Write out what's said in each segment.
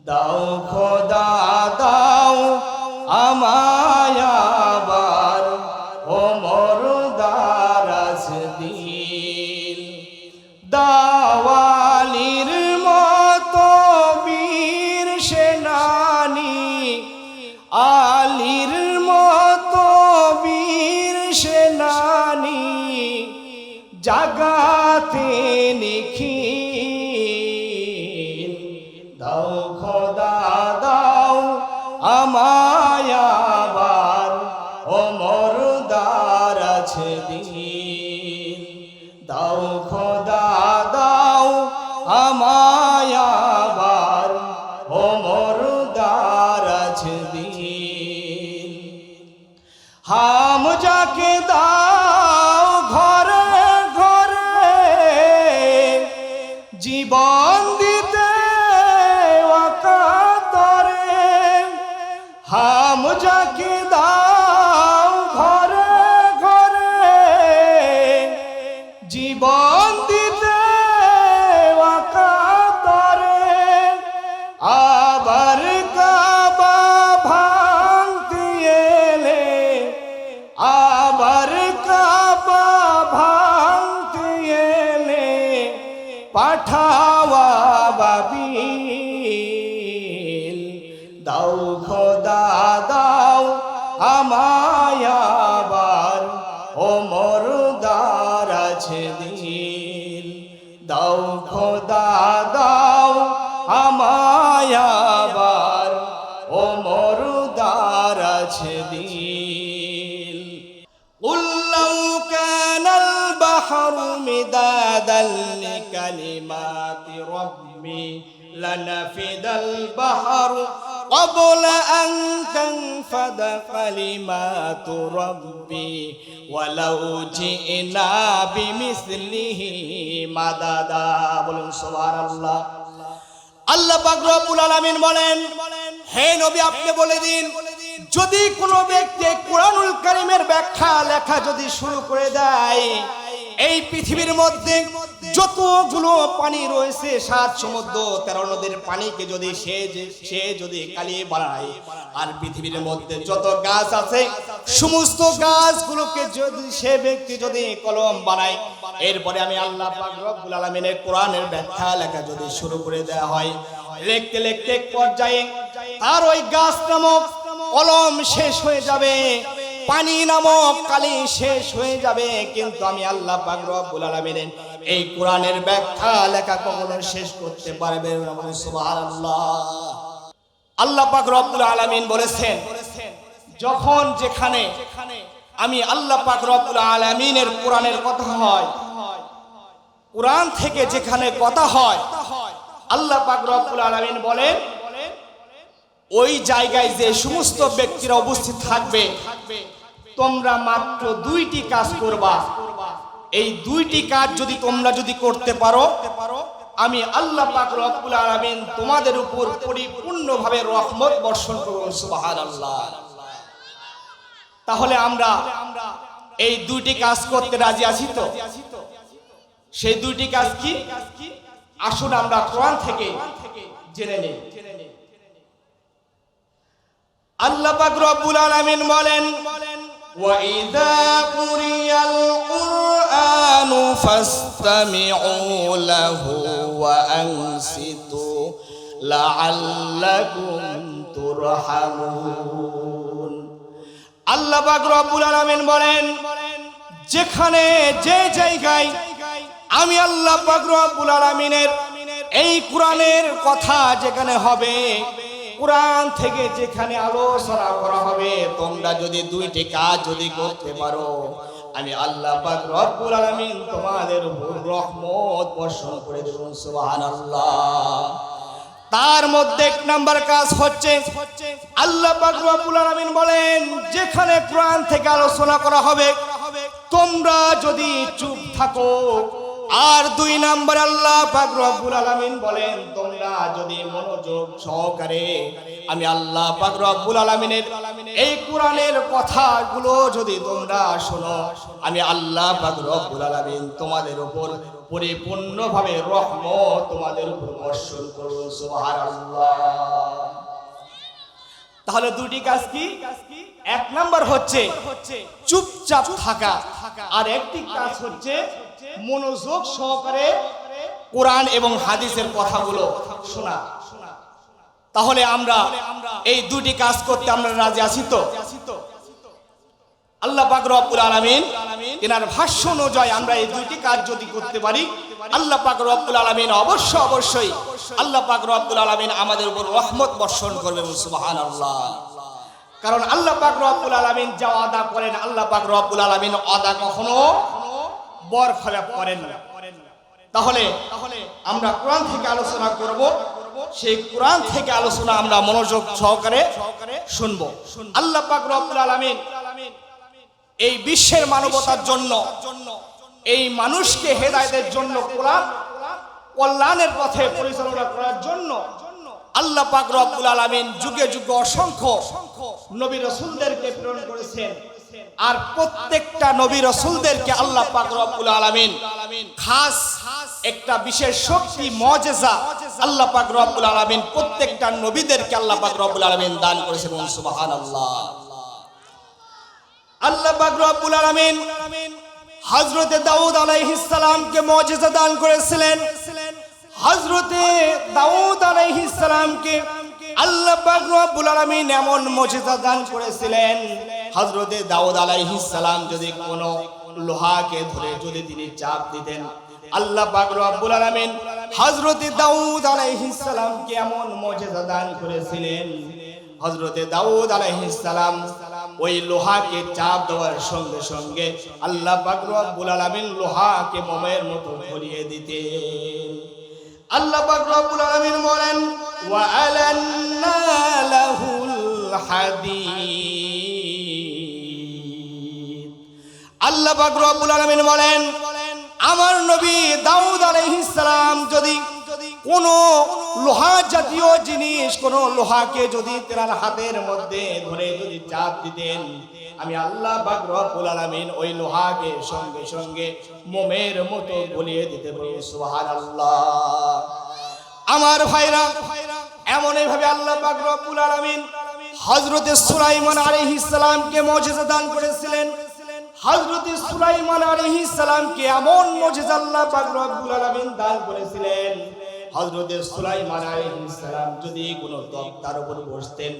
দাও খোদা দাও আমায় আবার ওমর দারাজ দিল। দাওয়ালির মতো বীর সেনানি, আলীর মতো বীর সেনানি, জাগাতে নিখিল। দাও খোদা দাও আমায় আবার ওমর দারাজ দিল। দাও খোদা দাও আমায় আবার ওমর দারাজ দিল। হাম যাকে দাও ঘরে ঘরে জীবন দিতে ওয়াকাতরে। হাম যাকে দাও ঘরে ঘরে জীবন দিতে ওয়াকাতরে। আবার কাবা ভাঙতে এলে, আবার কাবা ভাঙতে এলে পাঠাওয়া বাবিল। দাও খোদা দাও আমায় আবার ওমর দারাজ দিল। দাও খোদা দাও আমায় আবার ওমর দারাজ দিল। قل لو كان البحر مدادا لكلمات ربي لنفد البحر قبل أن تنفد كلمات ربي ولو جئنا بمثله مددا। বলুন সুবহানাল্লাহ। আল্লাহ পাক রব্বুল আলামিন বলেন, হে নবী আপনি বলে দিন, যদি কোনো ব্যক্তি কোরআনুল কারীমের ব্যাখ্যা লেখা যদি শুরু করে দেয়, এই পৃথিবীর মধ্যে যতগুলো পানি রয়েছে, 7 সমুদ্র 13 নদীর পানিকে যদি সে যদি কালিয়ে বানায়, আর পৃথিবীর মধ্যে যত গাছ আছে সমস্ত গাছগুলোকে যদি সে ব্যক্তি যদি কলম বানায়, এরপরে আমি আল্লাহ পাক রব্বুল আলামিনের কোরআনের ব্যাখ্যা লেখা যদি শুরু করে দেওয়া হয়, লিখতে লিখতে এক পর্যায়ে তার ওই গাছ নামক কলম শেষ হয়ে যাবে, পানি নামক কালি শেষ হয়ে যাবে, কিন্তু আমি আল্লাহ পাক রব্বুল আলামিনের এই কোরআনের ব্যাখ্যা লেখা কখনো শেষ করতে পারবে না। সুবহানাল্লাহ। আল্লাহ পাক রব্বুল আলামিন বলেছেন, যখন যেখানে আমি আল্লাহ পাক রব্বুল আলামিনের কোরআনের কথা হয়, কোরআন থেকে যেখানে কথা হয়, আল্লাহ পাক রব্বুল আলামিন বলেন ওই জায়গায় যে সমস্ত ব্যক্তিরা উপস্থিত থাকবে, তোমরা মাত্র 2টি কাজ করবা। এই 2টি কাজ যদি তোমরা যদি করতে পারো, আমি আল্লাহ পাক রব্বুল আলামিন তোমাদের উপর পরিপূর্ণভাবে রহমত বর্ষণ করব। সুবহানাল্লাহ। তাহলে আমরা এই 2টি কাজ করতে রাজি আছি তো? সেই 2টি কাজ কি? আসুন আমরা কোরআন থেকে জেনে নিই। আল্লাহ পাক রব্বুল আলামিন বলেন, وَإِذَا قُرِئَ الْقُرْآنُ فَاسْتَمِعُوا لَهُ وَأَنصِتُوا لَعَلَّكُمْ تُرْحَمُونَ। আল্লাহ পাক রব্বুল আলামিন বলেন, যেখানে যে জায়গায় আমি আল্লাহ পাক রব্বুল আলামিনের এই কোরআনের কথা যেখানে হবে, কোরআন থেকে যেখানে আলোচনা করা হবে, তোমরা যদি 2টি কাজ যদি করতে পারো, আমি আল্লাহ পাক রব্বুল আলামিন তোমাদের উপর রহমত বর্ষণ করে দেব। সুবহানাল্লাহ। তার মধ্যে 1 নাম্বার কাজ হচ্ছে, আল্লাহ পাক রব্বুল আলামিন বলেন, যেখানে কোরআন থেকে আলোচনা করা হবে তোমরা যদি চুপ থাকো, আর 2 নাম্বার আল্লাহ পাক রব্বুল আলামিন বলেন, তোমরা যদি মনোযোগ সহকারে আমি আল্লাহ পাক রব্বুল আলামিনের এই কোরআনের কথাগুলো যদি তোমরা শোনো, আমি আল্লাহ পাক রব্বুল আলামিন তোমাদের উপর পরিপূর্ণভাবে রহমত তোমাদের উপর বর্ষণ করব। সুবহানাল্লাহ। তাহলে দুটি কাজ কি? এক নাম্বার হচ্ছে চুপচাপ থাকা, আর একটি কাজ হচ্ছে মনোযোগ সহকারে কোরআন এবং হাদিসের কথাগুলো শোনা। তাহলে আমরা এই দুটি কাজ করতে আমরা রাজি আছি তো? আল্লাহ পাক রব্বুল আলামিন এনার ভাষ্য অনুযায়ী আমরা এই দুইটি কাজ যদি করতে পারি, আল্লাহ পাক রব্বুল আলামিন অবশ্যই আল্লাহ পাক রব্বুল আলামিন আমাদের উপর রহমত বর্ষণ করবেন। সুবহানাল্লাহ। কারণ আল্লাহ পাক রব্বুল আলামিন যা ওয়াদা করেন, আল্লাহ পাক রব্বুল আলামিন ওয়াদা কখনো বরখলাফ করেন না। তাহলে আমরা কোরআন থেকে আলোচনা করব, সেই কোরআন থেকে আলোচনা আমরা মনোযোগ সহকারে শুনবো। আল্লাহ পাক রব্বুল আলামিন এই বিশ্বের মানবতার জন্য, এই মানুষকে হেদায়েতের জন্য, কোরআন কল্যাণের পথে পরিচালনা করার জন্য আল্লাহ পাক রব্বুল আলামিন যুগে যুগে অসংখ্য নবী রাসূলদেরকে প্রেরণ করেছেন। আর প্রত্যেকটা নবী রাসূলদেরকে আল্লাহ পাক রব্বুল আলামিন খাস একটা বিশেষ শক্তি, মুজিজা আল্লাহ পাক রব্বুল আলামিন প্রত্যেকটা নবীদেরকে আল্লাহ পাক রব্বুল আলামিন দান করেছেন। সুবহানাল্লাহ। আল্লাহ পাক রব্বুল আলামিন হযরতে দাউদ আলাইহিস সালামকে মুজিজা দান করেছিলেন। হযরতে দাউদ আলাইহিস সালামকে আল্লাহ পাক রব্বুল আলামিন এমন মুজিজা দান করেছিলেন, হযরতে দাউদ আলাইহিস সালাম যদি কোনো লোহাকে ধরে যদি তিনি চাপ দিতেন, আল্লাহ পাক রব্বুল আলামিন হযরতে দাউদ আলাইহিস সালামকে এমন মুজিজা দান করেছিলেন, হযরতে দাউদ আলাইহিস সালাম ওই লোহাকে চাপ দেওয়ার সঙ্গে সঙ্গে আল্লাহ পাক রব্বুল আলামিন লোহাকে মোমের মতো গলিয়ে দিতেন। আল্লাহ পাক রব্বুল আলামিন বলেন, ওয়া আলান্না লাহুল হাদীদ। আল্লাহ পাক রব্বুল আলামিন বলেন, আমার নবী দাউদ আলাইহিস সালাম যদি কোনো লোহা জাতীয় জিনিস, কোনো লোহাকে যদি তার হাতের মধ্যে ধরে যদি চাপ দিতেন, আমি আল্লাহ পাক রব্বুল আলামিন ওই লোহাকে সঙ্গে সঙ্গে মোমের মতো গলিয়ে দিতে পারি। সুবহানাল্লাহ। আমার ভাইরা, এমন এইভাবে আল্লাহ পাক রব্বুল আলামিন হযরতে সুলাইমান আলাইহিস সালামকে মুজিজা দান করেছিলেন। হযরতে সুলাইমান আলাইহিস সালামকে এমন মুজিজা আল্লাহ পাক রব্বুল আলামিন দান করেছিলেন, হযরতে সুলাইমান আলাইহিস সালাম যদি কোনো তক্তার উপর বসতেন,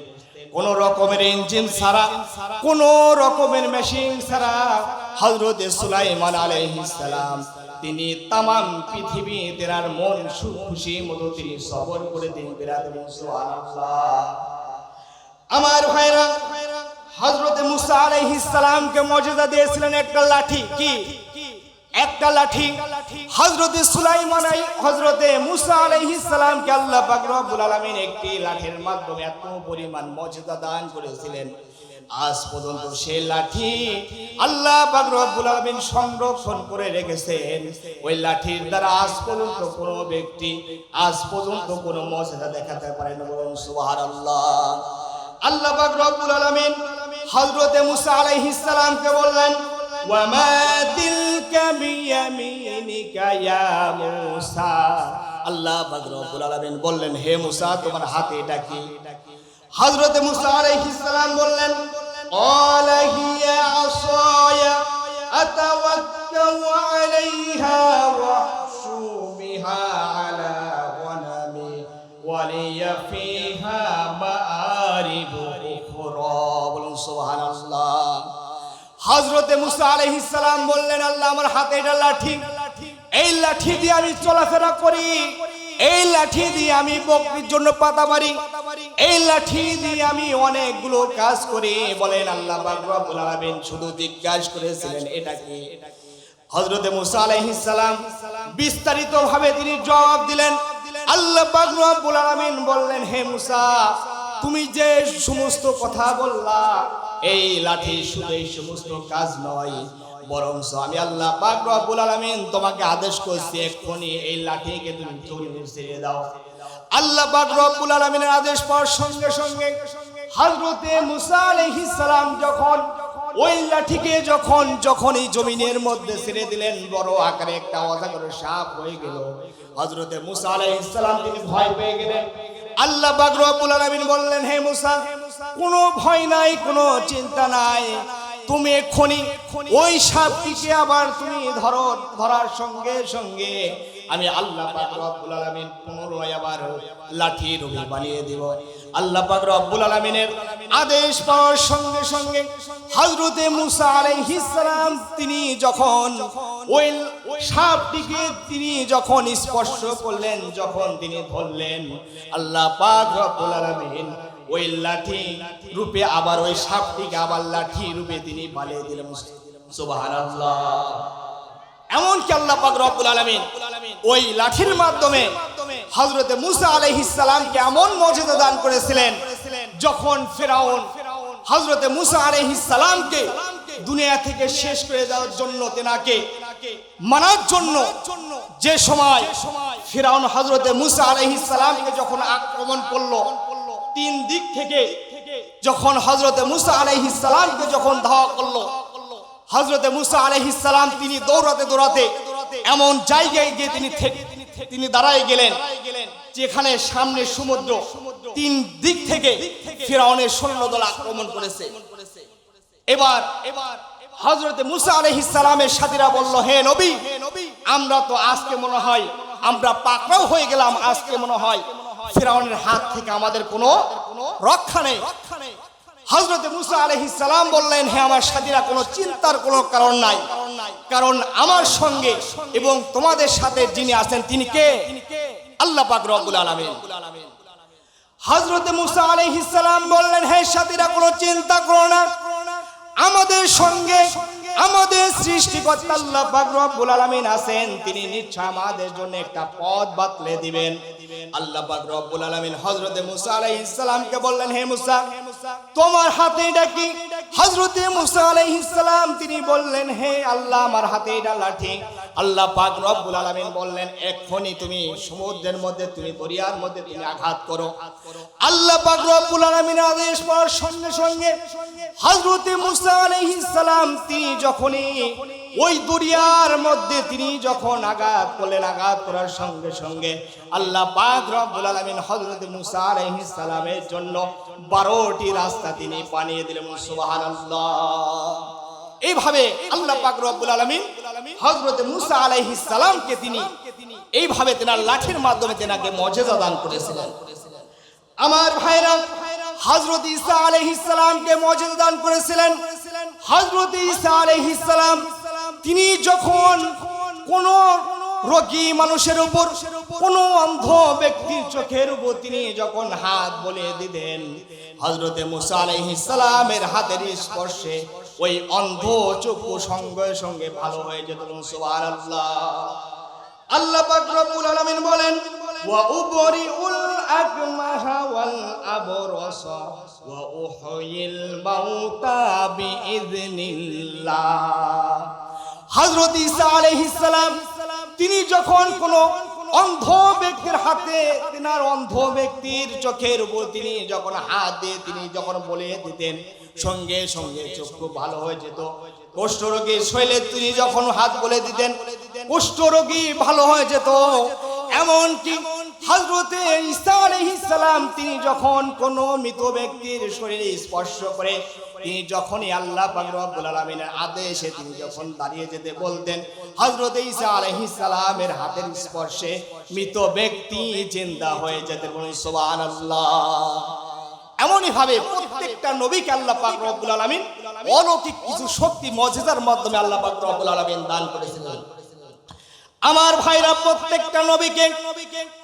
কোন রকমের ইঞ্জিন ছাড়া, কোন রকমের মেশিন ছাড়া, হযরতে সুলাইমান আলাইহিস সালাম তিনি তামাম পৃথিবী তেনার মন খুশি মতো তিনি সফর করে দিন বেরাতেন। সুবহানাল্লাহ। আমার ভাইরা, হযরতে মুসা আলাইহিস সালামকে মুজিজা দিয়েছিলেন একটা লাঠি। কি? একটা লাঠি। হযরতে সুলাইমান হযরতে মুসা আলাইহিস সালামকে আল্লাহ পাক রব্বুল আলামিন একটি লাঠির মাধ্যমে এত পরিমাণ মুজিজা দান করেছিলেন, আজ পর্যন্ত সেই লাঠি আল্লাহ পাক রব্বুল আলামিন সংরক্ষণ করে রেখেছেন। ওই লাঠির দ্বারা আজ পর্যন্ত কোনো ব্যক্তি আজ পর্যন্ত কোনো মুজিজা দেখাতে পারে না। বলুন সুবহানাল্লাহ। আল্লাহ পাক রব্বুল আলামিন হযরতে মুসা আলাইহিস সালামকে বললেন, ওয়া মা তিলকা বিয়ামিনিকা ইয়া মুসা। আল্লাহ পাক রব্বুল আলামিন বললেন, হে মুসা, তোমার হাতে এটা কি? হযরতে মুসা আলাইহিস সালাম বললেন, ক্বালা হিয়া আসায়া আতাওয়াক্কাউ আলাইহা ওয়া আহশু বিহা আলা গনামি ওয়া লিয়া ফিহা মাআরিব উখরা। বলুন সুবহানাল্লাহ। হযরতে মুসা আলাইহিস সালাম বললেন, আল্লাহ, আমার হাতে এটা লাঠি, এই লাঠি দিয়ে আমি চলাফেরা করি, এই লাঠি দিয়ে আমি বকরির জন্য পাতা মারি, এই লাঠি দিয়ে আমি অনেকগুলো কাজ করি। বলেন আল্লাহ পাক রব্বুল আলামিন শুধু জিজ্ঞাসা করেছিলেন এটা কি? হযরতে মুসা আলাইহিস সালাম বিস্তারিত ভাবে তিনি জবাব দিলেন। আল্লাহ পাক রব্বুল আলামিন বললেন, হে মুসা, তুমি যে সমস্ত কথা বললা, এই লাঠি শুধু এই সমস্ত কাজ নয়, বরং আমি আল্লাহ পাক রব্বুল আলামিন তোমাকে আদেশ করছি এক্ষুনি এই লাঠিকে তুমি ছেড়ে দাও। আল্লাহ পাক রব্বুল আলামিনের আদেশ পাওয়ার সঙ্গে সঙ্গে হযরতে মুসা আলাইহিস সালাম যখন ওই লাঠিকে যখনই জমিনের মধ্যে ছেড়ে দিলেন, বড় আকারে একটা অজগর সাপ হয়ে গেল। হযরতে মুসা আলাইহিস সালাম তিনি ভয় পেয়ে গেলেন। আল্লাহ পাক রব্বুল আলামিন বললেন, হে মুসা, কোনো ভয় নাই, কোনো চিন্তা নাই, তুমি এক্ষুনি ওই সাপটিকে আবার তুমি ধরার সঙ্গে সঙ্গে আমি আল্লাহ পাক রব্বুল আলামিন পুনরায় আবার লাঠি রূপে বানিয়ে দিব। আল্লাহ পাক রব্বুল আলামিনের আদেশ পাওয়ার সঙ্গে সঙ্গে হযরতে মুসা আলাইহিস সালাম তিনি যখন ওই সাপটিকে তিনি যখন স্পর্শ করলেন, যখন তিনি ধরলেন, আল্লাহ পাক রব্বুল আলামিন ওই লাঠি রূপে আবার ওই সাপটিকে আবার লাঠি রূপে তিনি বানিয়ে দিলেন। সুবহানাল্লাহ। এমনকি আল্লাহ পাক রব্বুল আলামিন ওই লাঠির মাধ্যমে হযরতে মুসা আলাইহিস সালামকে এমন মর্যাদা দান করেছিলেন, যখন ফিরাউন হযরতে মুসা আলাইহিস সালামকে দুনিয়া থেকে শেষ করে দেওয়ার জন্য, তেনাকে মানার জন্য যে সময় ফিরাউন হযরতে মুসা আলাইহিস সালামকে যখন আক্রমণ করলো, তিন দিক থেকে যখন হযরতে মুসা আলাইহিস সালামকে যখন ধাওয়া করলো, হযরতে মুসা আলাইহিস সালাম তিনি দৌড়াতে দৌড়াতে এমন জায়গায় গিয়ে তিনি দাঁড়ায় গেলেন যেখানে সামনে সমুদ্র, তিন দিক থেকে ফিরাউনের সৈন্যদল আক্রমণ করেছে। এবার হযরতে মুসা আলাইহিস সালামের সাথীরা বলল, হে নবী, আমরা তো আজকে মনে হয় আমরা পাকড়াও হয়ে গেলাম, আজকে মনে হয় ফিরাউনের হাত থেকে আমাদের কোনো রক্ষা নেই। হযরতে মুসা আলাইহিস সালাম বললেন, হে আমার সাথীরা, কোনো চিন্তার কোনো কারণ নাই, কারণ আমার সঙ্গে এবং তোমাদের সাথে যিনি আছেন তিনি কে? আল্লাহ পাক রব্বুল আলামিন। হযরতে মুসা আলাইহিস সালাম বললেন, হে সাথীরা, কোনো চিন্তা করো না, আমাদের সঙ্গে আমাদের সৃষ্টিকর্তা আল্লাহ পাক রব্বুল আলামিন আছেন, তিনি নিশ্চয় আমাদের জন্য একটা পথ বাতলে দিবেন। আল্লাহ পাক রব্বুল আলামিন হযরতে মুসা আলাইহিস সালামকে বললেন, হে মুসা, তোমার হাতে এটা কি? হযরতে মুসা আলাইহিস সালাম তিনি বললেন, হে আল্লাহ, আমার হাতে এটা লাঠি। আল্লাহ পাক রব্বুল আলামিন বললেন, এক্ষুনি তুমি সমুদ্রের মধ্যে, তুমি দরিয়ার মধ্যে তুমি আঘাত করো। আল্লাহ পাক রব্বুল আলামিন আদেশ পাওয়ার সঙ্গে সঙ্গে হযরতে মুসা আলাইহিস সালাম তিনি যখনই ওই দরিয়ার মধ্যে তিনি যখন আঘাত করলেন, আঘাত করার সঙ্গে সঙ্গে আল্লাহ পাক রব্বুল আলামিন হযরতে মুসা আলাইহিস সালামের জন্য 12টি রাস্তা তিনি বানিয়ে দিলেন। সুবহানাল্লাহ। এইভাবে আল্লাহ পাক রব্বুল আলামিন হযরতে মুসা আলাইহিস সালামকে তিনি এইভাবে তেনার লাঠির মাধ্যমে তেনাকে মুজিজা দান করেছিলেন। আমার ভাইরা, হযরত ঈসা আলাইহিস সালামকে মুজিজা দান করেছিলেন। হযরত ঈসা আলাইহিস সালাম তিনি যখন কোন রোগী মানুষের উপর, কোন অন্ধ ব্যক্তির চোখের উপর তিনি যখন হাত বুলিয়ে দিতেন, হযরতে মুসা আলাইহিস সালামের হাতের স্পর্শে ওই অন্ধ চক্ষু সঙ্গে সঙ্গে ভালো হয়ে যেত। সুবহানাল্লাহ। আল্লাহ পাক রব্বুল আলামিন বলেন, ওয়া উবরিউল আকমাহা ওয়াল আবরাসা ওয়া উহয়িল মাউতা বিইذনিল্লাহ। হযরত ঈসা আলাইহিস সালাম তিনি যখন কোনো অন্ধ ব্যক্তির হাতে, তিনার অন্ধ ব্যক্তির চোখের উপর তিনি যখন হাত দিয়ে তিনি যখন বলে দিতেন, সঙ্গে সঙ্গে চক্ষু ভালো হয়ে যেত। কুষ্ঠরোগীর শরীরে তিনি যখন হাত বলে দিতেন, কুষ্ঠরোগী ভালো হয়ে যেত। এমনকি হযরতে ঈসা আলাইহিস সালাম তিনি যখন কোনো মৃত ব্যক্তির শরীরে স্পর্শ করে তিনি যখনই আল্লাহ পাক রব্বুল আলামিনের আদেশে তিনি যখন দাঁড়িয়ে যেতে বলতেন, হযরতে ঈসা আলাইহিস সালামের হাতের স্পর্শে মৃত ব্যক্তি জিন্দা হয়ে যেতেন। সুবহানাল্লাহ। এমনই ভাবে প্রত্যেকটা নবীকে আল্লাহ পাক রব্বুল আলামিন অলৌকিক কিছু শক্তি মুজিজার মাধ্যমে আল্লাহ পাক রব্বুল আলামিন দান করেছিলেন। আমার ভাইরা, প্রত্যেকটা নবীকে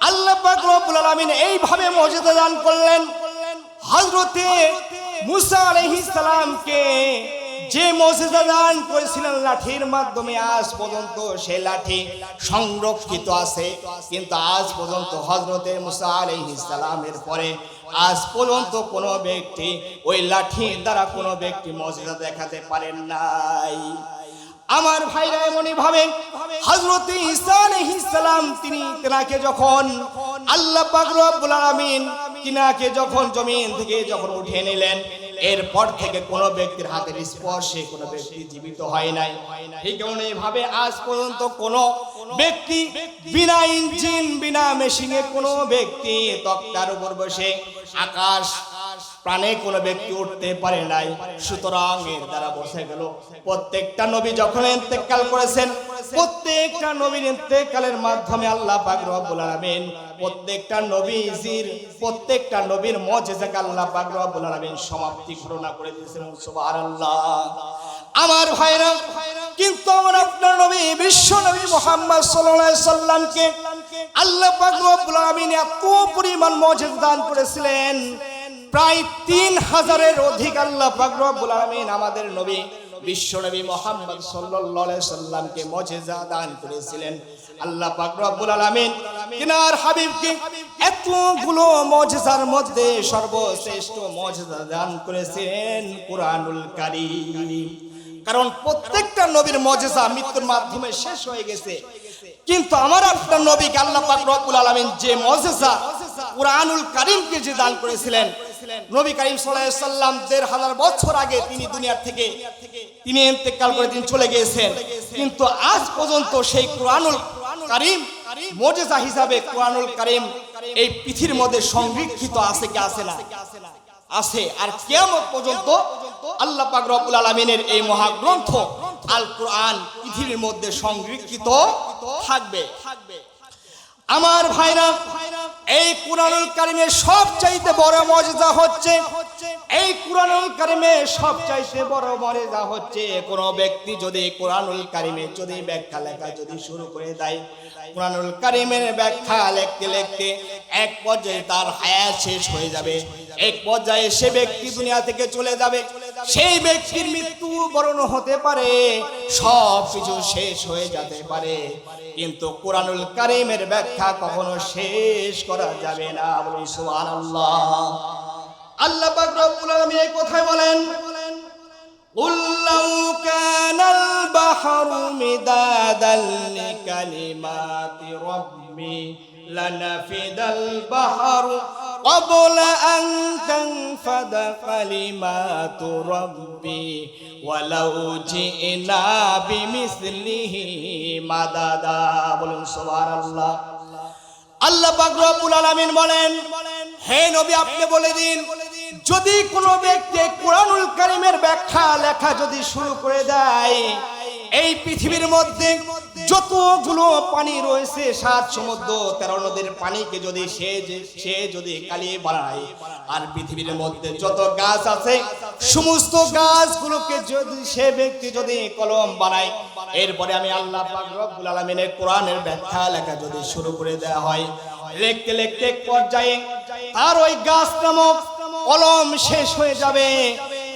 আল্লাহ পাক রব্বুল আলামিন এইভাবে মুজিজা দান করলেন। হযরতে মুসা আলাইহিস সালামকে যে মুজিজা দান করেছিলেন লাঠির মাধ্যমে, আজ পর্যন্ত সেই লাঠি সংরক্ষিত আছে। কিন্তু আজ পর্যন্ত হযরতে মুসা আলাইহিস সালামের পরে আজ পর্যন্ত কোনো ব্যক্তি ওই লাঠির দ্বারা কোনো ব্যক্তি মুজিজা দেখাতে পারেন নাই। আমার ভাইরা, এমনই ভাবে হযরতে ঈসা আলাইহিস সালাম তিনি তেনাকে যখন আল্লাহ পাক রব্বুল আলামিন তিনাকে যখন জমিন থেকে যখন উঠিয়ে নিলেন, এরপর থেকে কোনো ব্যক্তির হাতের স্পর্শে কোনো ব্যক্তি জীবিত হয় নাই। ঠিক এইভাবে আজ পর্যন্ত কোনো ব্যক্তি বিনা ইঞ্জিন, বিনা মেশিনে কোনো ব্যক্তি তক্তার উপর বসে আকাশ প্রাণে কোনো ব্যক্তি উঠতে পারে নাই, সুতরাং এর দ্বারা বসে গেল প্রত্যেকটা নবী যখন ইন্তেকাল করেছেন, প্রত্যেকটা নবীর ইন্তেকালের মাধ্যমে আল্লাহ পাক রব্বুল আলামিন প্রত্যেকটা নবীর মুজিজাকে আল্লাহ পাক রব্বুল আলামিন সমাপ্তি ঘোষণা করে দিয়েছেন। সুবহানাল্লাহ। আমার ভাইরা, কিন্তু আমার আপনার নবী বিশ্ব নবী মুহাম্মদ সাল্লাল্লাহু আলাইহি সাল্লামকে আল্লাহ পাক রব্বুল আলামিন এত পরিমাণ মুজিজা দান করেছিলেন, প্রায় 3000-এর অধিক আল্লাহ পাক রব্বুল আলামিন আমাদের নবী বিশ্ব নবী মুহাম্মদ সাল্লাল্লাহু আলাইহি সাল্লামকে মুজিজা দান করেছিলেন। আল্লাহ পাক রব্বুল আলামিন তিনার হাবিবকে এতগুলো মুজিজার মধ্যে সর্বশ্রেষ্ঠ মুজিজা দান করেছেন কুরআনুল কারীম। কারণ প্রত্যেকটা নবীর মুজিজা মৃত্যুর মাধ্যমে শেষ হয়ে গেছে, কিন্তু আমার আপনার নবীকে আল্লাহ পাক রব্বুল আলামিন যে মুজিজা কুরআনুল কারীমকে যে দান করেছিলেন, নবী করিম সাল্লাল্লাহু আলাইহি সাল্লাম 1500 বছর আগে তিনি দুনিয়া থেকে তিনি ইন্তেকাল করে তিনি চলে গিয়েছেন, কিন্তু আজ পর্যন্ত সেই কুরআনুল কারীম মুজিজা হিসাবে কুরআনুল কারীম এই পৃথিবীর মধ্যে সংরক্ষিত আছে কি আছে না? আছে। আর কিয়ামত পর্যন্ত আল্লাহ পাক রব্বুল আলামিনের এই মহাগ্রন্থ আল কুরআন পৃথিবীর মধ্যে সংরক্ষিত থাকবে। আমার ভাইরা, এই কুরআনুল কারীমের সবচাইতে বড় মুজিজা হচ্ছে, এই কুরআনুল কারীমের সবচাইতে বড় মুজিজা হচ্ছে কোন ব্যক্তি যদি কুরআনুল কারীমের যদি ব্যাখ্যা লেখা যদি শুরু করে দেয়, কুরআনুল কারীমের ব্যাখ্যা লিখতে লিখতে এক পর্যায়ে তার হায়াত শেষ হয়ে যাবে, এক পর্যায়ে সে ব্যক্তি দুনিয়া থেকে চলে যাবে, সেই ব্যক্তির মৃত্যু বরণ হতে পারে, সব কিছু শেষ হয়ে যেতে পারে, কিন্তু কুরআনুল কারীমের ব্যাখ্যা কখনো শেষ করা যাবে না। বলুন সুবহানাল্লাহ। আল্লাহ পাক রব্বুল আলামিন এই কথাই বলেন, কুল লাউ কানাল বাহরু মিদাদাল লিকালিমাতি রাব্বি লানাফিদাল বাহরু ক্বাবলা আন তানফাদা কালিমাতু রাব্বি ওয়ালাউ জিনা বিমিসলিহি মাদাদা। বলুন সুবহানাল্লাহ। আল্লাহ পাক রব্বুল আলামিন বলেন, হে নবী আপনি বলে দিন, যদি কোনো ব্যক্তি কুরআনুল কারীমের ব্যাখ্যা লেখা যদি শুরু করে দেয়, এই পৃথিবীর মধ্যে যতগুলো পানি রয়েছে 7 সমুদ্র 13 নদীর পানিকে যদি সে যদি কালিয়ে বানায়, আর পৃথিবীর মধ্যে যত গাছ আছে সমস্ত গাছগুলোকে যদি সে ব্যক্তি যদি কলম বানায়, এরপরে আমি আল্লাহ পাক রব্বুল আলামিনের কোরআনের ব্যাখ্যা লেখা যদি শুরু করে দেওয়া হয়, লিখতে লিখতে এক পর্যায়ে তার ওই গাছ নামক কলম শেষ হয়ে যাবে,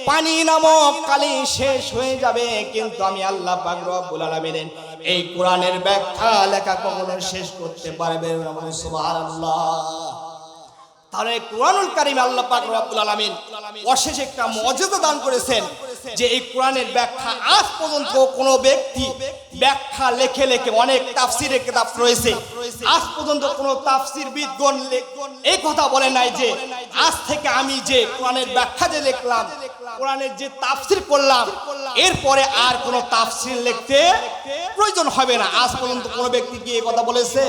পানি নামক কালি শেষ হয়ে যাবে, কিন্তু আমি আল্লাহ পাক রব্বুল আলামিনের এই কোরআনের ব্যাখ্যা লেখা কখনো শেষ করতে পারবে না। সুবহানাল্লাহ। তাহলে কুরআনুল কারীম আল্লাহ পাক রব্বুল আলামিন অশেষ একটা মুজিজা দান করেছেন, যে এই কোরআনের ব্যাখ্যা আজ পর্যন্ত কোনো ব্যক্তি ব্যাখ্যা লেখে লেখে, অনেক তাফসীরের কিতাব রয়েছে, আজ পর্যন্ত কোনো তাফসীরবিদগণ এই কথা বলে নাই যে আজ থেকে আমি যে কোরআনের ব্যাখ্যা যে লিখলাম, কোরআনের যে তাফসীর করলাম, এরপরে আর কোনো তাফসীর লিখতে প্রয়োজন হবে না। আজ পর্যন্ত কোনো ব্যক্তি কি এই কথা বলেছে?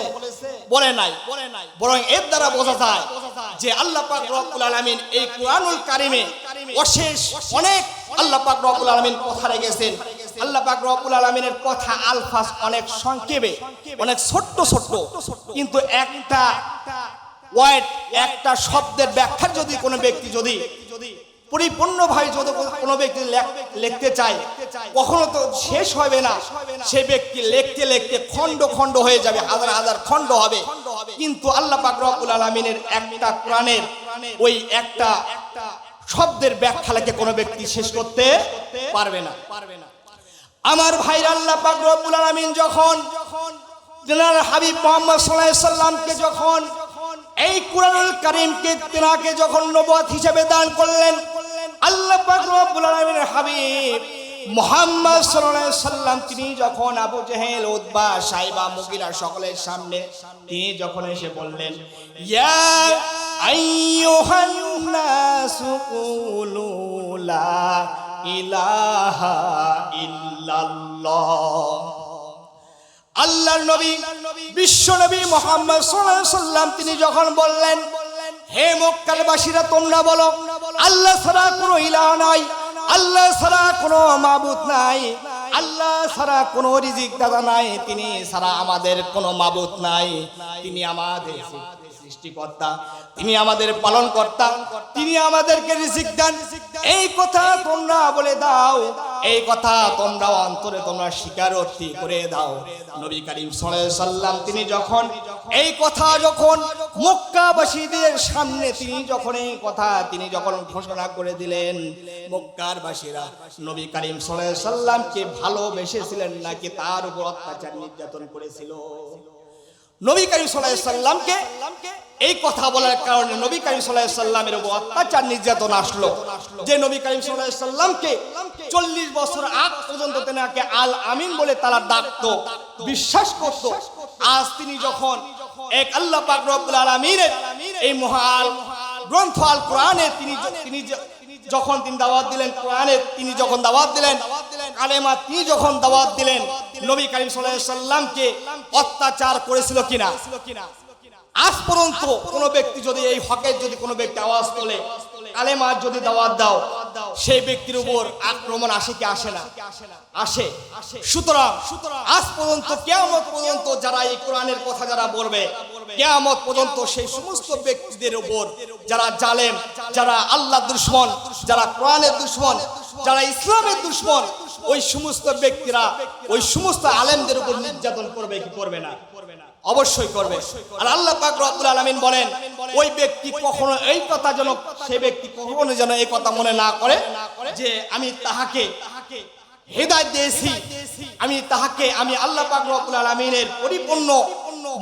বলে নাই। বরং এর দ্বারা বোঝা যায় যে আল্লাহ পাক রব্বুল আলামিন এই কুরআনুল কারীমে অশেষ অনেক আল্লাহ পাক রব্বুল আলামিন কথা রেখেছেন। আল্লাহ পাক রব্বুল আলামিনের কথা আলফাজ অনেক সংক্ষেপে, অনেক ছোট্ট ছোট্ট, কিন্তু একটা ওয়ার্ড, একটা শব্দের ব্যাখ্যা যদি কোনো ব্যক্তি যদি পরিপূর্ণভাবে যদি কোনো ব্যক্তি লিখতে চায়, কখনো তো শেষ হবে না। সে ব্যক্তি লিখতে লিখতে খণ্ড খণ্ড হয়ে যাবে, হাজার হাজার খণ্ড হবে, কিন্তু আল্লাহ পাক রব্বুল আলামিনের একটা কোরআনের ওই একটা শব্দের ব্যাখ্যা লিখে কোনো ব্যক্তি শেষ করতে পারবে না। আমার ভাইরা, আল্লাহ পাক রব্বুল আলামিন যখন জানার হাবিব মুহাম্মদ সাল্লাল্লাহু আলাইহি সাল্লামকে যখন এই কুরআনুল কারীমকে তিনাকে যখন নবুয়ত হিসেবে দান করলেন, আল্লাহ পাক রব্বুল আলামিনের হাবিব মুহাম্মদ সাল্লাল্লাহু আলাইহি সাল্লাম তিনি যখন আবু জেহেল, উতবা, সাইবা, মুগিরা সকলের সামনে তিনি যখন এসে বললেন, ইয়া আইয়ুহান নাসু কুলু লা ইলাহা ইল্লাল্লাহ। আল্লাহর নবী বিশ্ব নবী মুহাম্মদ সাল্লাল্লাহু আলাইহি সাল্লাম তিনি যখন বললেন, হে মক্কাবাসীরা তোমরা বলো আল্লাহ ছাড়া কোনো ইলাহ নাই, আল্লাহ ছাড়া কোনো মাবুদ নাই, আল্লাহ ছাড়া কোনো রিজিক দাতা নাই, তিনি ছাড়া আমাদের কোনো মাবুদ নাই। তিনি আমাদের সৃষ্টিকর্তা, তিনি আমাদের পালনকর্তা, তিনি আমাদেরকে রিজিক দেন। এই কথা তোমরা বলে দাও, এই কথা তোমরা অন্তরে তোমরা স্বীকারোক্তি করে দাও। নবী করিম সাল্লাল্লাহু আলাইহি সাল্লাম তিনি যখন এই কথা যখন মক্কাবাসীদের সামনে তিনি যখন এই কথা তিনি যখন ঘোষণা করে দিলেন, মক্কার বাসীরা নবী করিম সাল্লাল্লাহু আলাইহি সাল্লামকে ভালোবেসেছিলেন নাকি তার উপর অত্যাচার নির্যাতন করেছিল? নবী করিম সাল্লাল্লাহু আলাইহি সাল্লামকে এই কথা বলার কারণে নবী করিম সাল্লাল্লাহু আলাইহি সাল্লামের উপর অত্যাচার নির্যাতন আসলো। যে নবী করিম সাল্লাল্লাহু আলাইহি সাল্লামকে 40 বছর আগ পর্যন্ত তেনাকে আল আমিন বলে তারা ডাকতো, বিশ্বাস করত। আজ তিনি যখন এক আল্লাহ পাক রব্বুল আলামিনের এই মহান গ্রন্থ আল কোরআনে তিনি যখন তিনি দাওয়াত দিলেন, কোরআনে তিনি যখন দাওয়াত দিলেন, কালেমা তিনি যখন দাওয়াত দিলেন, নবী করিম সাল্লাল্লাহু আলাইহি সাল্লামকে অত্যাচার করেছিল কিনা? আজ পর্যন্ত কোন ব্যক্তি যদি এই হকের যদি কোনো ব্যক্তি আওয়াজ তোলে, কালেমার যদি দাওয়াত দাও, সেই ব্যক্তির উপর আক্রমণ আসে কি আসে না? আসে। সুতরাং আজ পর্যন্ত কিয়ামত পর্যন্ত যারা এই কোরআনের কথা যারা বলবে, কিয়ামত পর্যন্ত সেই সমস্ত ব্যক্তিদের উপর যারা জালেম, যারা আল্লাহর দুশমন, যারা কোরআনের দুশমন, যারা ইসলামের দুশমন, ওই সমস্ত ব্যক্তিরা ওই সমস্ত আলেমদের উপর নির্যাতন করবে কি করবে না? অবশ্যই করবে। আর আল্লাহ পাক রব্বুল আলামিন বলেন, ওই ব্যক্তি কখনো এই কথা যেন সে ব্যক্তি কখনো যেন এই কথা মনে না করে যে আমি তাহাকে হেদায়েত দিয়েছি, আমি আল্লাহ পাক রব্বুল আলামিনের পরিপূর্ণ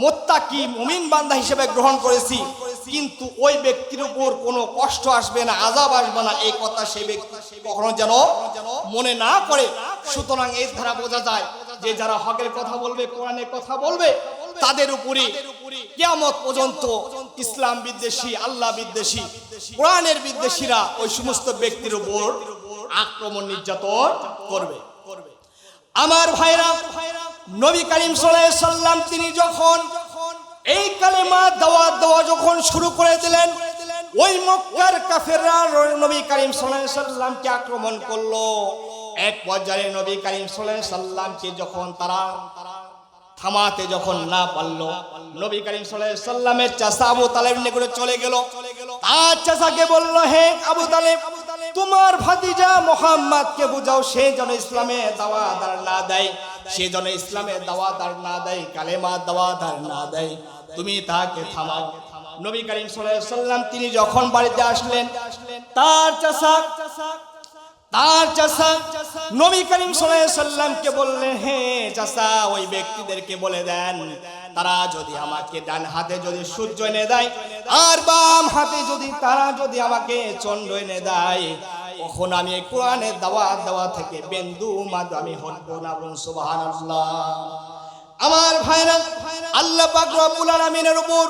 মুত্তাকি মুমিন বান্দা হিসেবে গ্রহণ করেছি, কিন্তু ওই ব্যক্তির উপর কোনো কষ্ট আসবে না, আযাব আসবে না, এই কথা সেই ব্যক্তি কখনো যেন মনে না করে। সুতরাং এর দ্বারা বোঝা যায় যে যারা হকের কথা বলবে, কোরআনের কথা বলবে, তাদের উপরে কিয়ামত পর্যন্ত ইসলাম বিদ্বেষী, আল্লাহ বিদ্বেষী, কোরআনের বিদ্বেষীরা ওই সমস্ত ব্যক্তির উপর আক্রমণ নির্যাতন করবে। আমার ভাইরা, নবী করিম সাল্লাল্লাহু আলাইহি সাল্লাম তিনি যখন এই কালেমা দাওয়াত দেওয়া যখন শুরু করে দিলেন, ওই মক্কার কাফেররা নবী করিম সাল্লাল্লাহু আলাইহি সাল্লামকে আক্রমণ করলো। এক পর্যায়ে নবী করিম সাল্লাল্লাহু আলাইহি সাল্লামকে যখন তারা থামাতে যখন না পারলো, নবী করিম সাল্লাল্লাহু আলাইহি সাল্লামের চাচা আবু তালেব নিকটে চলে গেল। তার চাচাকে বলল, হে আবু তালেব, তোমার ভাতিজা মুহাম্মদকে বুঝাও, সে যেন ইসলামে দাওয়াত না দেয়, সে যেন ইসলামে দাওয়াত না দেয়, কালেমা দাওয়াত না দেয়, তুমি তাকে থামাও। নবী করিম সাল্লাল্লাহু আলাইহি সাল্লাম তিনি যখন বাড়িতে আসলেন, তার চাচা নবী করিম সাল্লাল্লাহু আলাইহি সাল্লামকে বললেন, হে চাচা, ওই ব্যক্তিদেরকে বলে দেন, তারা যদি আমাকে ডান হাতে যদি সূর্য এনে দেয় আর বাম হাতে যদি তারা যদি আমাকে চন্দ্র এনে দেয়, তখন আমি কোরআনের দাওয়াত দেওয়া থেকে বিন্দু মাত্র আমি হটবো না। সুবহানাল্লাহ। আমার ভাইরা, আল্লাহ পাক রব্বুল আলামিনের উপর,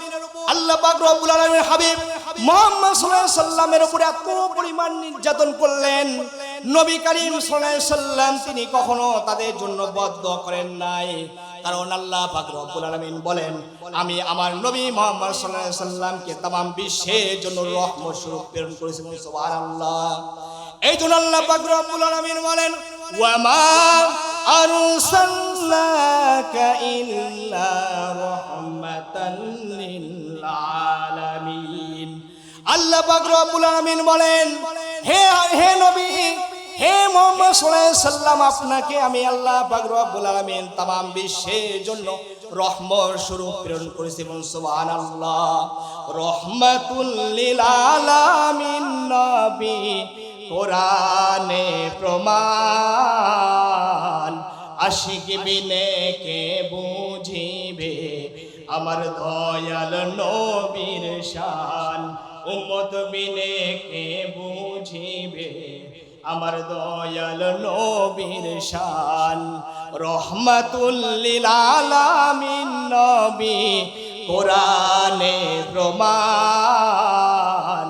আল্লাহ পাক রব্বুল আলামিনের হাবিব মুহাম্মদ সাল্লাল্লাহু আলাইহি সাল্লামের উপর এত পরিমাণ নির্যাতন করলেন, নবী করিম সাল্লাল্লাহু আলাইহি সাল্লাম তিনি কখনো তাদের জন্য বদদোয়া করেন নাই। কারণ আল্লাহ পাক রব্বুল আলামিন বলেন, আমি আমার নবী মুহাম্মদ সাল্লাল্লাহু আলাইহি সাল্লামকে तमाम বিশ্বের জন্য রহমত স্বরূপ প্রেরণ করেছেন। সুবহানাল্লাহ। এই জন্য আল্লাহ পাক রব্বুল আলামিন বলেন, ওয়া মা আরসালনাকা ইল্লা রাহমাতান লিল আলামিন। আল্লাহ পাক রব্বুল আলামিন বলেন, হে নবী, হে মুহাম্মদ সাল্লাল্লাহু আলাইহি সাল্লাম, আপনাকে আমি আল্লাহ পাক রব্বুল আলামিন तमाम বিশ্বের জন্য রহমত স্বরূপ প্রেরণ করেছি। সুবহানাল্লাহ। রহমাতুল লিল আলামিন নবী কোরআনে প্রমাণ, আশিক বিনে কে বুঝিবে আমার দয়াল নবীর শান, উম্মত বিনে কে বুঝিবে আমার দয়াল নবীর শান। রহমাতুল লিল আলামিন নবী কোরআনে প্রমাণ,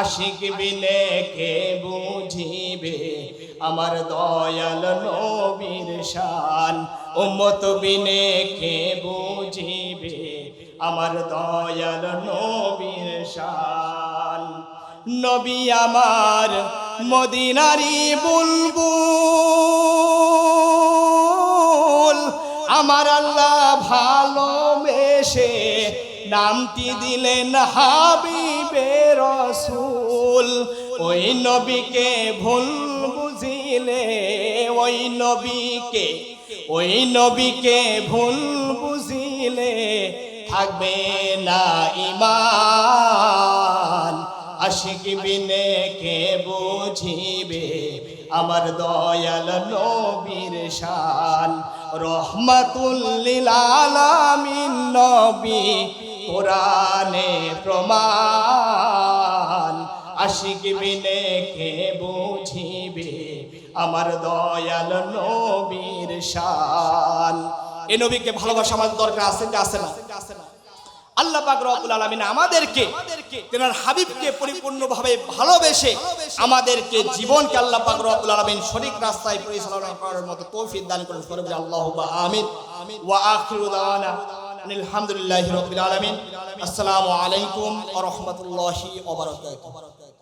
আশিক বিনে কে বুঝিবে আমার দয়াল নবীর শান, উম্মত বিনে কে বুঝিবে আমার দয়াল নবীর শান। নবী আমার মদিনারি বুলবুল, আমার আল্লাহ ভালোবেসে নামটি দিলেন হাবিবে রসুল। ওই নবীকে ভুল বুঝিলে, ওই নবীকে ভুল বুঝিলে থাকবে না ঈমান। আশিক বিনে কে বুঝিবে আমার দয়াল নবীর শান। রহমাতুল লিল আলামিন নবী কোরআনে প্রমাণ। আশিক বিনে কে বুঝিবে আমার দয়াল নবীর শান। এই নবীকে ভালোবাসা আমাদের দরকার আছে কি আছে না? আল্লাহ পাক রব্বুল আলামিন আমাদেরকে তেনার হাবিবকে পরিপূর্ণভাবে ভালোবেসে আমাদেরকে জীবনকে আল্লাহ পাক রব্বুল আলামিন সঠিক রাস্তায় পরিচালনা করার মতো তৌফিক দান করুন। আল্লাহুম্মা আমিন। ওয়া আখিরু দাওয়ানা আলহামদুলিল্লাহি রাব্বিল আলামিন। আসসালামু আলাইকুম ওয়া রাহমাতুল্লাহি ওয়া বারাকাতুহু।